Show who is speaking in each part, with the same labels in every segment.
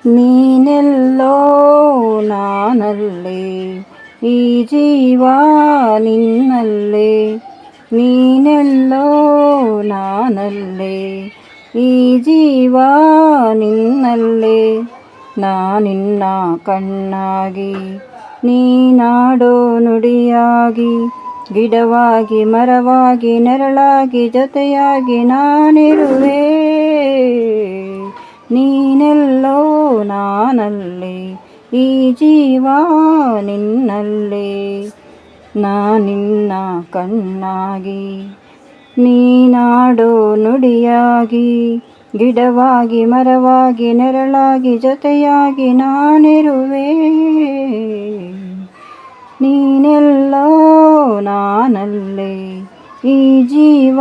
Speaker 1: ನೀನೆಲ್ಲೋ ನಾನಲ್ಲೇ, ಈ ಜೀವ ನಿನ್ನಲ್ಲೇ. ನೀನೆಲ್ಲೋ ನಾನಲ್ಲೇ, ಈ ಜೀವ ನಿನ್ನಲ್ಲೇ. ನಾನಿನ್ನ ಕಣ್ಣಾಗಿ, ನೀನಾಡೋ ನುಡಿಯಾಗಿ, ಗಿಡವಾಗಿ ಮರವಾಗಿ ನೆರಳಾಗಿ ಜೊತೆಯಾಗಿ ನಾನಿರುವೆ. ನೀನೆಲ್ಲೋ ನಾನಲ್ಲೇ, ಈ ಜೀವ ನಿನ್ನಲ್ಲೇ. ನಾನಿನ್ನ ಕಣ್ಣಾಗಿ, ನೀನಾಡೋ ನುಡಿಯಾಗಿ, ಗಿಡವಾಗಿ ಮರವಾಗಿ ನೆರಳಾಗಿ ಜೊತೆಯಾಗಿ ನಾನಿರುವೆ. ನೀನೆಲ್ಲೋ ನಾನಲ್ಲೇ, ಈ ಜೀವ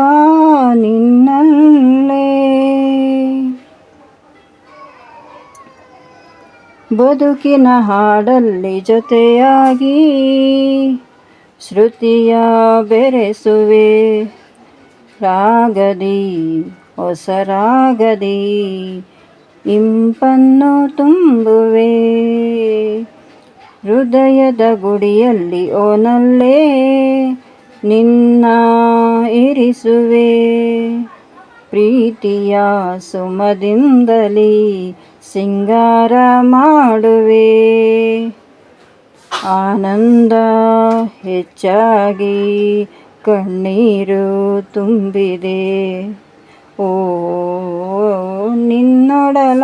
Speaker 1: ನಿನ್ನಲ್ಲೇ. ಬದುಕಿನ ಹಾಡಲ್ಲಿ ಜೊತೆಯಾಗಿ ಶ್ರುತಿಯ ಬೆರೆಸುವೆ. ರಾಗದಿ ಹೊಸ ರಾಗದಿ ಇಂಪನ್ನು ತುಂಬುವೆ. ಹೃದಯದ ಗುಡಿಯಲ್ಲಿ ಓನಲ್ಲೇ ನಿನ್ನ ಇರಿಸುವೆ. ಪ್ರೀತಿಯ ಸುಮದಿಂದಲೇ ಸಿಂಗಾರ ಮಾಡುವೆ. ಆನಂದ ಹೆಚ್ಚಾಗಿ ಕಣ್ಣೀರು ತುಂಬಿದೆ. ಓ ನಿನ್ನೊಡಲ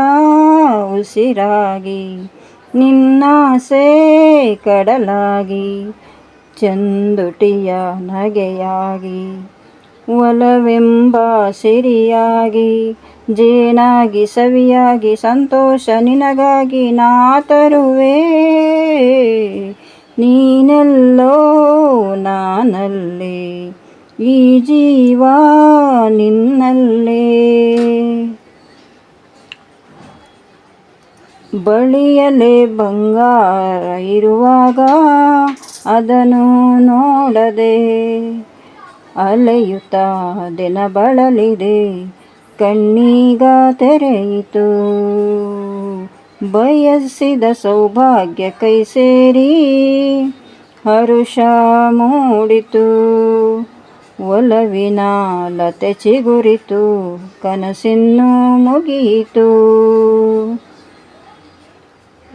Speaker 1: ಉಸಿರಾಗಿ, ನಿನ್ನಾಸೆ ಕಡಲಾಗಿ, ಚಂದುಟಿಯ ನಗೆಯಾಗಿ, ಒಲವೆಂಬ ಸಿರಿಯಾಗಿ, ಜೇನಾಗಿ ಸವಿಯಾಗಿ ಸಂತೋಷ ನಿನಗಾಗಿ ನಾ ತರುವೆ. ನೀನೆಲ್ಲೋ ನಾನಲ್ಲೇ, ಈ ಜೀವ ನಿನ್ನಲ್ಲೇ. ಬಳಿಯಲೇ ಬಂಗಾರ ಇರುವಾಗ ಅದನ್ನು ನೋಡದೆ ಅಲೆಯುತ್ತಾ ದಿನ ಬಳಲಿದೆ. ಕಣ್ಣೀಗ ತೆರೆಯಿತು, ಬಯಸಿದ ಸೌಭಾಗ್ಯ ಕೈ ಸೇರಿ ಹರುಷ ಮೂಡಿತು. ಒಲವಿನ ಲತೆ ಚಿಗುರಿತು, ಕನಸಿನ್ನು ಮುಗಿಯಿತು.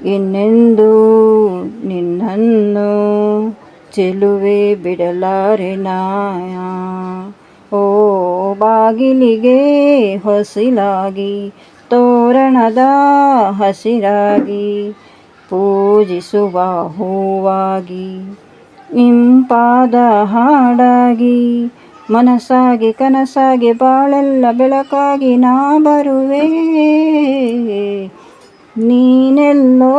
Speaker 1: ಇನ್ನೆಂದು ನಿನ್ನನ್ನು ಚೆಲುವೆ ಬಿಡಲಾರೆನ. ಓ ಬಾಗಿಲಿಗೆ ಹೊಸಿಲಾಗಿ, ತೋರಣದ ಹಸಿರಾಗಿ, ಪೂಜಿಸುವ ಹೂವಾಗಿ, ಇಂಪಾದ ಹಾಡಾಗಿ, ಮನಸ್ಸಾಗಿ ಕನಸಾಗಿ ಬಾಳೆಲ್ಲ ಬೆಳಕಾಗಿ ನಾ ಬರುವೆ. ನೀನೆಲ್ಲೋ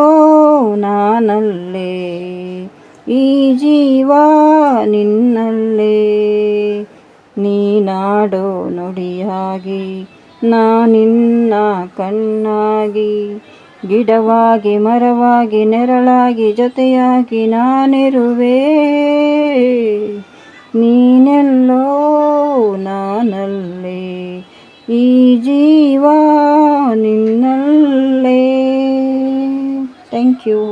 Speaker 1: ನಾನಲ್ಲೇ, ಈ ಜೀವ ನಿನ್ನಲ್ಲೇ. ನೀನಾಡೋ ನುಡಿಯಾಗಿ, ನಾನಿನ್ನ ಕಣ್ಣಾಗಿ, ಗಿಡವಾಗಿ ಮರವಾಗಿ ನೆರಳಾಗಿ ಜೊತೆಯಾಗಿ ನಾನಿರುವೆ. ನೀನೆಲ್ಲೋ ನಾನಲ್ಲೇ, ಈ ಜೀವ ನಿನ್ನಲ್ಲೇ. Thank you.